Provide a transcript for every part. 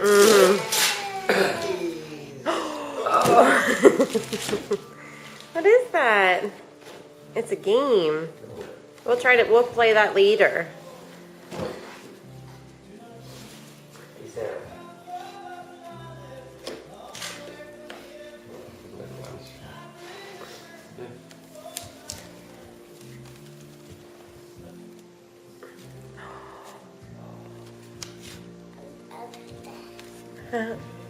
What is that? It's a game. We'll play that later. He's there.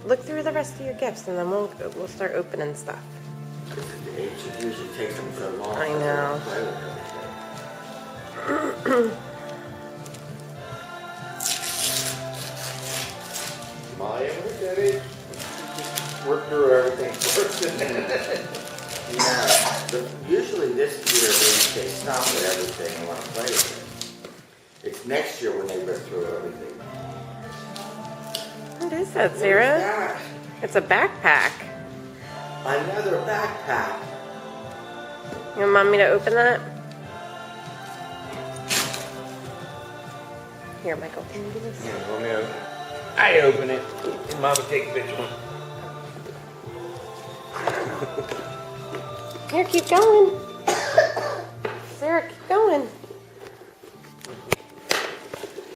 Look through the rest of your gifts, and then we'll start opening stuff. The age it usually takes them so long. I know. Play with everything. Maya, look at it. Work through everything first. Usually this year they stop at everything and want to play with it. It's next year when they rip through everything. What is that, Sarah? That? It's a backpack. Another backpack. You want Mommy to open that? Here, Michael, can you do this? Yeah, let me open it. I open it. And Mama take a picture. Here, keep going.